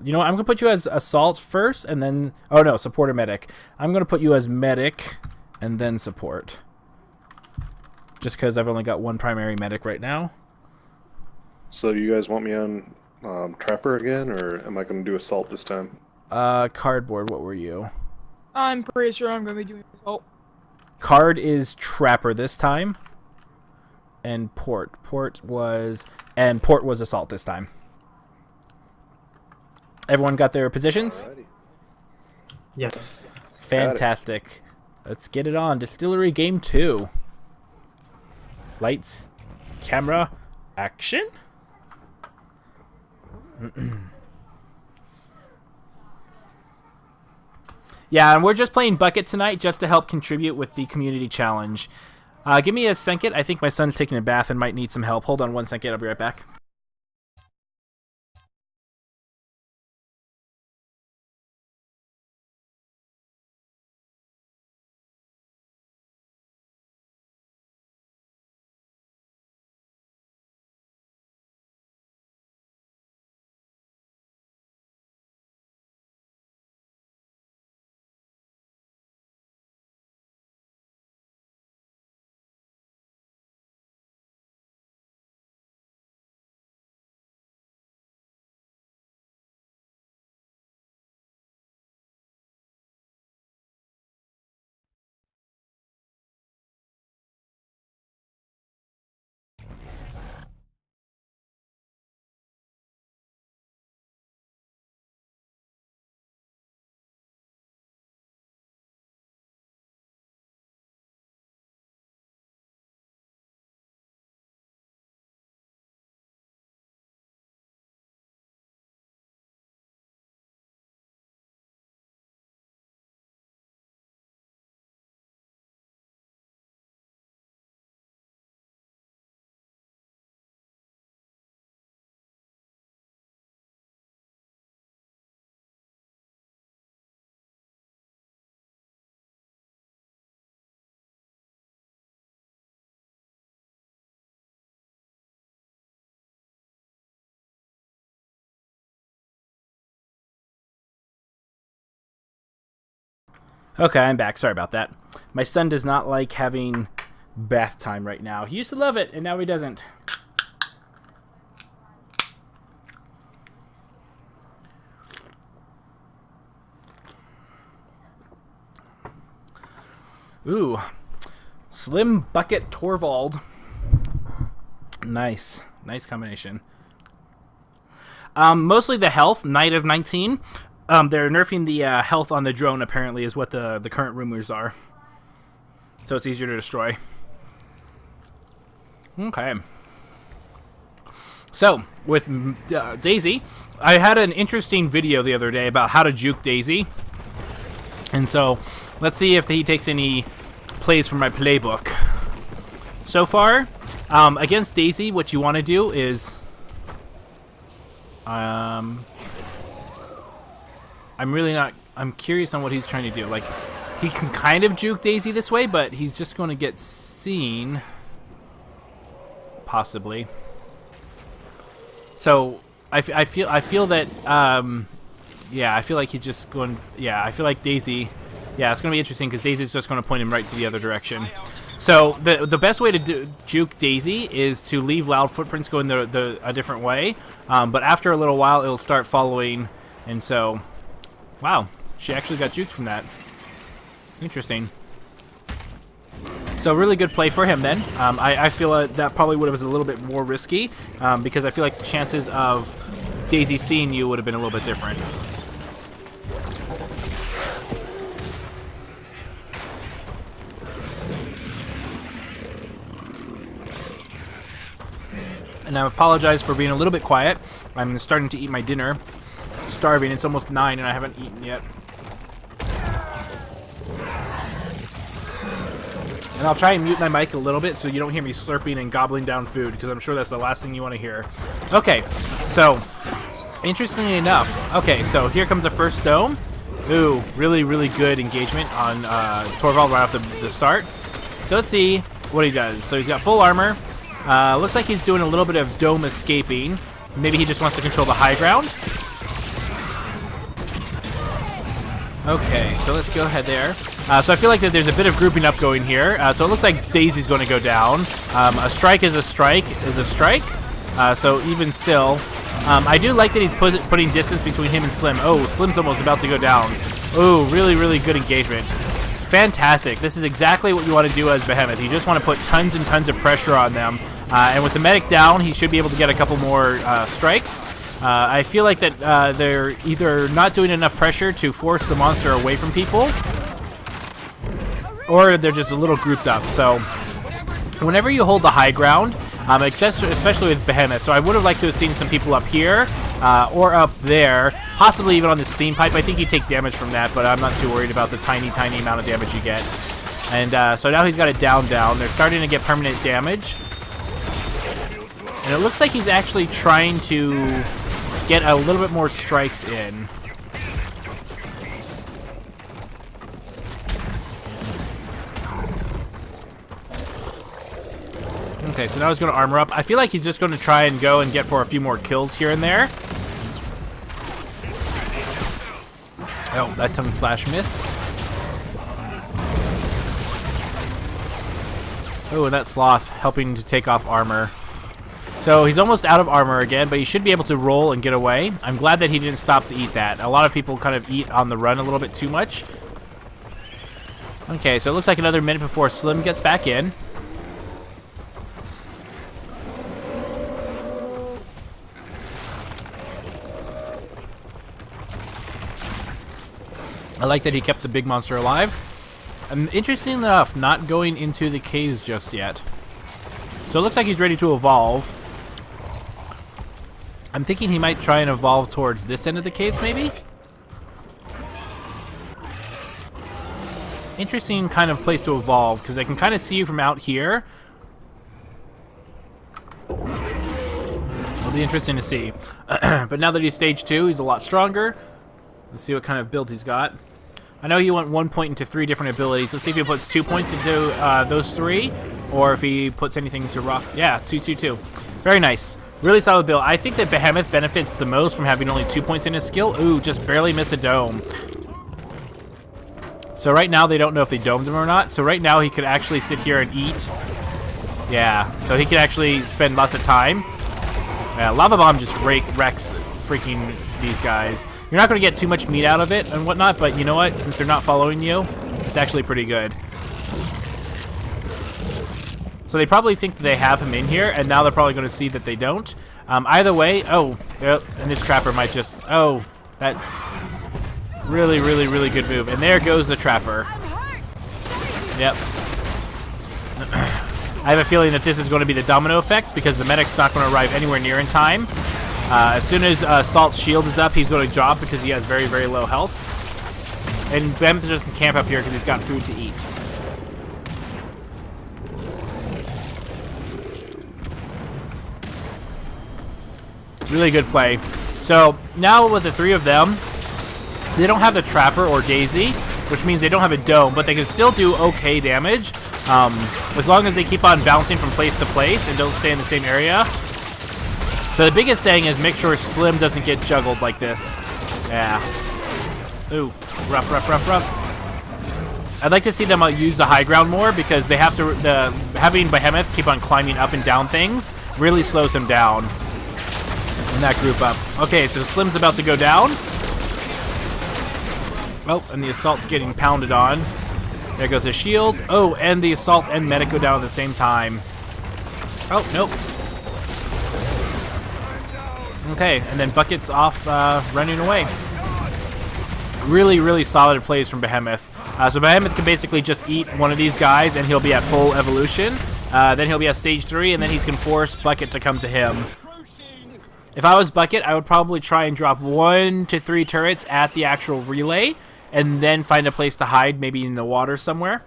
You know what? I'm going to put you as assault first, and then... Oh, no, support or medic. I'm going to put you as medic, and then support. Just because I've only got one primary medic right now. So you guys want me on Trapper again, or am I going to do assault this time? Cardboard, what were you? I'm pretty sure I'm going to be doing assault. Card is Trapper this time. And Port was assault this time. Everyone got their positions? Alrighty. Yes. Fantastic. Let's get it on. Distillery Game 2. Lights, camera, action. Yeah, and we're just playing Bucket tonight just to help contribute with the community challenge. Give me a second. I think my son's taking a bath and might need some help. Hold on one second. I'll be right back. Okay, I'm back. Sorry about that. My son does not like having bath time right now. He used to love it, and now he doesn't. Ooh. Slim Bucket Torvald. Nice. Nice combination. Mostly the health, Knight of 19. They're nerfing the health on the drone, apparently, is what the current rumors are. So it's easier to destroy. Okay. So, with Daisy, I had an interesting video the other day about how to juke Daisy. And so, let's see if he takes any plays from my playbook. So far, against Daisy, what you want to do is... I'm curious on what he's trying to do. Like, he can kind of juke Daisy this way, but he's just going to get seen. Possibly. So, I feel that, yeah, I feel like he's just going, yeah, I feel like Daisy, yeah, it's going to be interesting because Daisy's just going to point him right to the other direction. So, the best way to juke Daisy is to leave loud footprints going a different way, but after a little while, it'll start following, and so... Wow, she actually got juked from that. Interesting. So really good play for him then. I feel that probably would have been a little bit more risky because I feel like the chances of Daisy seeing you would have been a little bit different. And I apologize for being a little bit quiet. I'm starting to eat my dinner. Starving. It's almost 9 and I haven't eaten yet. And I'll try and mute my mic a little bit so you don't hear me slurping and gobbling down food because I'm sure that's the last thing you want to hear. Okay, so interestingly enough, okay, so here comes the first dome. Ooh, really, really good engagement on Torvald right off the start. So let's see what he does. So he's got full armor. Looks like he's doing a little bit of dome escaping. Maybe he just wants to control the high ground. Okay, so let's go ahead there. So I feel like that there's a bit of grouping up going here. So it looks like Daisy's going to go down. A strike is a strike is a strike. So even still, I do like that he's putting distance between him and Slim. Oh, Slim's almost about to go down. Oh, really, really good engagement. Fantastic. This is exactly what you want to do as Behemoth. You just want to put tons and tons of pressure on them. And with the medic down, he should be able to get a couple more strikes. I feel like that they're either not doing enough pressure to force the monster away from people, or they're just a little grouped up. So whenever you hold the high ground, especially with Behemoth, so I would have liked to have seen some people up here or up there, possibly even on the steam pipe. I think you take damage from that, but I'm not too worried about the tiny, tiny amount of damage you get. And so now he's got it down. They're starting to get permanent damage. And it looks like he's actually trying to get a little bit more strikes in. Okay, so now he's going to armor up. I feel like he's just going to try and go and get for a few more kills here and there. Oh, that tongue slash missed. Oh, and that sloth helping to take off armor. So he's almost out of armor again, but he should be able to roll and get away. I'm glad that he didn't stop to eat that. A lot of people kind of eat on the run a little bit too much. Okay, so it looks like another minute before Slim gets back in. I like that he kept the big monster alive. And interesting enough, not going into the caves just yet. So it looks like he's ready to evolve. I'm thinking he might try and evolve towards this end of the caves, maybe? Interesting kind of place to evolve, because I can kind of see you from out here. It'll be interesting to see. But now that he's stage 2, he's a lot stronger. Let's see what kind of build he's got. I know he went 1 point into 3 different abilities. Let's see if he puts 2 points into those 3, or if he puts anything to rock. Yeah, 2, 2, 2. Very nice. Really solid build. I think that Behemoth benefits the most from having only 2 points in his skill. Ooh, just barely miss a dome. So right now they don't know if they domed him or not. So right now he could actually sit here and eat. Yeah, so he could actually spend lots of time. Yeah, Lava Bomb just wrecks freaking these guys. You're not going to get too much meat out of it and whatnot, but you know what? Since they're not following you, it's actually pretty good. So they probably think that they have him in here, and now they're probably going to see that they don't. Either way, oh, and this Trapper might just, oh, that really, really, really good move. And there goes the Trapper. Yep. I have a feeling that this is going to be the domino effect, because the medic's not going to arrive anywhere near in time. As soon as Salt's shield is up, he's going to drop because he has very, very low health. And Behemoth just can camp up here because he's got food to eat. Really good play. So now with the 3 of them, they don't have the Trapper or Daisy, which means they don't have a dome, but they can still do okay damage as long as they keep on bouncing from place to place and don't stay in the same area. So the biggest thing is make sure Slim doesn't get juggled like this. Yeah. Ooh, rough, rough, rough, rough. I'd like to see them use the high ground more, because they have to. Having Behemoth keep on climbing up and down things really slows him down. And that group up. Okay, so Slim's about to go down. Oh, and the Assault's getting pounded on. There goes his shield. Oh, and the Assault and Medic go down at the same time. Oh, nope. Okay, and then Bucket's off running away. Really, really solid plays from Behemoth. So Behemoth can basically just eat one of these guys and he'll be at full evolution. Then he'll be at stage 3, and then he can force Bucket to come to him. If I was Bucket, I would probably try and drop 1 to 3 turrets at the actual relay, and then find a place to hide, maybe in the water somewhere.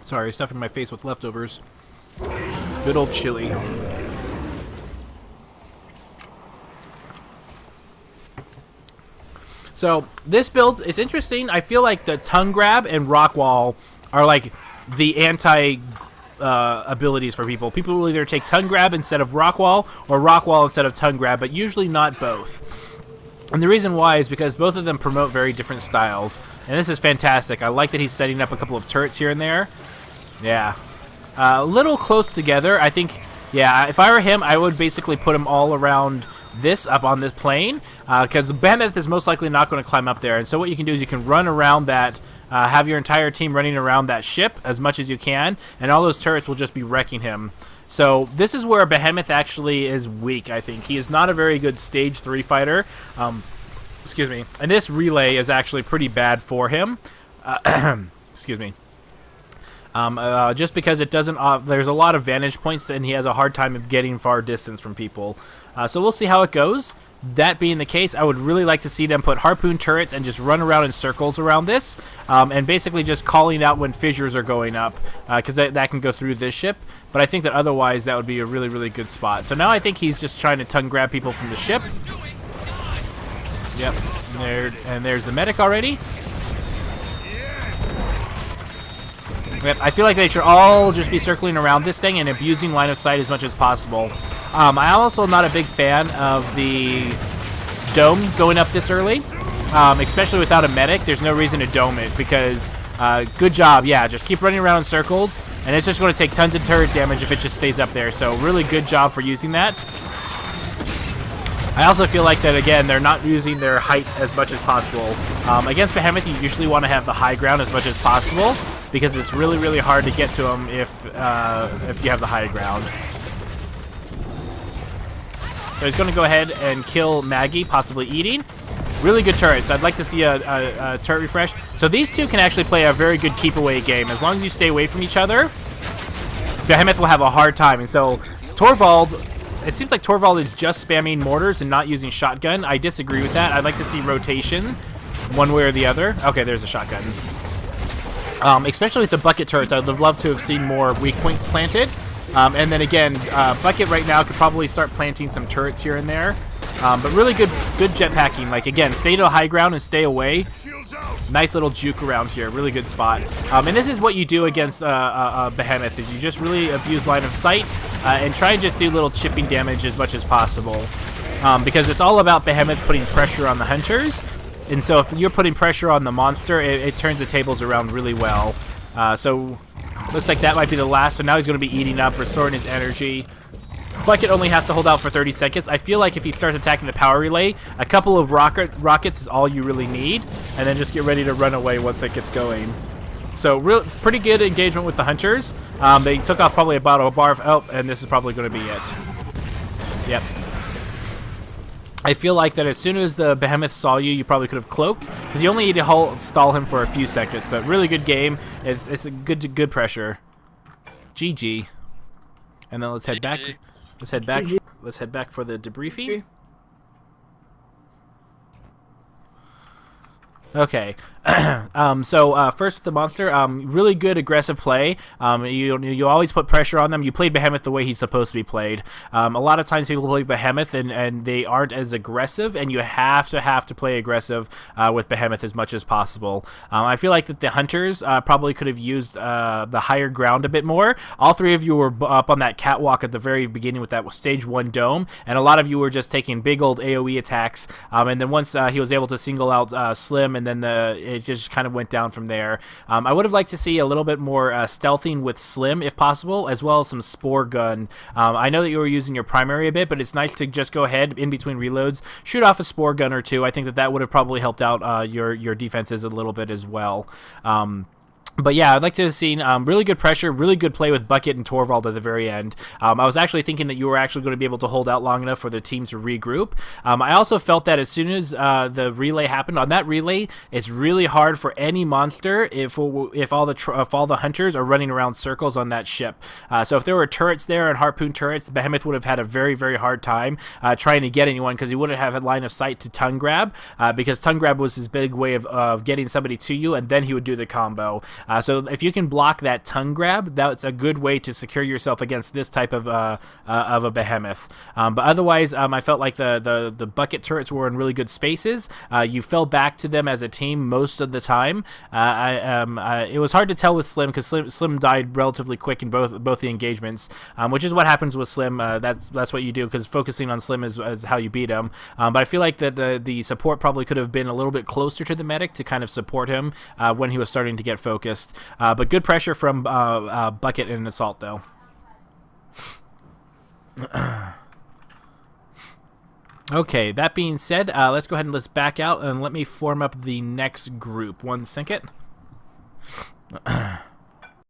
Sorry, stuffing my face with leftovers. Good old chili. So this build is interesting. I feel like the tongue grab and rock wall are like the anti abilities for people. People will either take tongue grab instead of rock wall, or rock wall instead of tongue grab, but usually not both. And the reason why is because both of them promote very different styles. And this is fantastic. I like that he's setting up a couple of turrets here and there. Yeah. A little close together. I think, yeah, if I were him, I would basically put them all around this, up on this plane. Because Behemoth is most likely not going to climb up there. And so what you can do is you can run around that, have your entire team running around that ship as much as you can. And all those turrets will just be wrecking him. So this is where Behemoth actually is weak, I think. He is not a very good Stage 3 fighter. Excuse me. And this relay is actually pretty bad for him. Excuse me. Just because it doesn't... there's a lot of vantage points, and he has a hard time of getting far distance from people. So we'll see how it goes. That being the case, I would really like to see them put harpoon turrets and just run around in circles around this, and basically just calling out when fissures are going up, because that can go through this ship. But I think that otherwise that would be a really, really good spot. So now I think he's just trying to tongue grab people from the ship. Yep, and there's the medic already. Yep, I feel like they should all just be circling around this thing and abusing line of sight as much as possible. I'm also not a big fan of the dome going up this early, especially without a medic. There's no reason to dome it because, good job, yeah, just keep running around in circles, and it's just going to take tons of turret damage if it just stays up there. So really good job for using that. I also feel like that, again, they're not using their height as much as possible. Against Behemoth, you usually want to have the high ground as much as possible, because it's really, really hard to get to him if you have the high ground. So he's going to go ahead and kill Maggie, possibly eating. Really good turrets. I'd like to see a turret refresh. So these two can actually play a very good keep-away game. As long as you stay away from each other, Behemoth will have a hard time. And so Torvald... It seems like Torvald is just spamming mortars and not using shotgun. I disagree with that. I'd like to see rotation one way or the other. Okay, there's the shotguns. Especially with the bucket turrets, I'd have loved to have seen more weak points planted. And then again, Bucket right now could probably start planting some turrets here and there. But really good jetpacking. Like, again, stay to high ground and stay away. Nice little juke around here. Really good spot. And this is what you do against Behemoth, is you just really abuse line of sight and try and just do little chipping damage as much as possible. Because it's all about Behemoth putting pressure on the hunters. And so if you're putting pressure on the monster, it turns the tables around really well. So looks like that might be the last. So now he's going to be eating up, restoring his energy. Bucket only has to hold out for 30 seconds. I feel like if he starts attacking the power relay, a couple of rockets is all you really need, and then just get ready to run away once it gets going. So pretty good engagement with the hunters. They took off probably about a bar of... Oh, and this is probably going to be it. Yep. I feel like that as soon as the Behemoth saw you, you probably could have cloaked, because you only need to stall him for a few seconds. But really good game. It's a good pressure. GG. And then let's head back. Let's head back. Let's head back for the debriefing. Okay. So first with the monster, really good aggressive play. You always put pressure on them. You played Behemoth the way he's supposed to be played. A lot of times people play Behemoth and they aren't as aggressive, and you have to play aggressive with Behemoth as much as possible. I feel like that the hunters probably could have used the higher ground a bit more. All three of you were up on that catwalk at the very beginning with that stage 1 dome, and a lot of you were just taking big old AoE attacks. And then once he was able to single out Slim, and then it just kind of went down from there. I would have liked to see a little bit more stealthing with Slim, if possible, as well as some Spore Gun. I know that you were using your primary a bit, but it's nice to just go ahead in between reloads, shoot off a Spore Gun or two. I think that would have probably helped out your defenses a little bit as well. But yeah, I'd like to have seen really good pressure, really good play with Bucket and Torvald at the very end. I was actually thinking that you were actually going to be able to hold out long enough for the team to regroup. I also felt that as soon as the relay happened, on that relay, it's really hard for any monster if all the hunters are running around circles on that ship. So if there were turrets there and harpoon turrets, Behemoth would have had a very, very hard time trying to get anyone, because he wouldn't have a line of sight to tongue grab, because tongue grab was his big way of getting somebody to you, and then he would do the combo. So if you can block that tongue grab, that's a good way to secure yourself against this type of a behemoth. But otherwise, I felt like the bucket turrets were in really good spaces. You fell back to them as a team most of the time. It was hard to tell with Slim because Slim died relatively quick in both the engagements, which is what happens with Slim. That's what you do because focusing on Slim is how you beat him. But I feel like that the support probably could have been a little bit closer to the medic to kind of support him when he was starting to get focused. But good pressure from Bucket and Assault though. Okay, that being said, let's go ahead and let's back out and let me form up the next group. One second.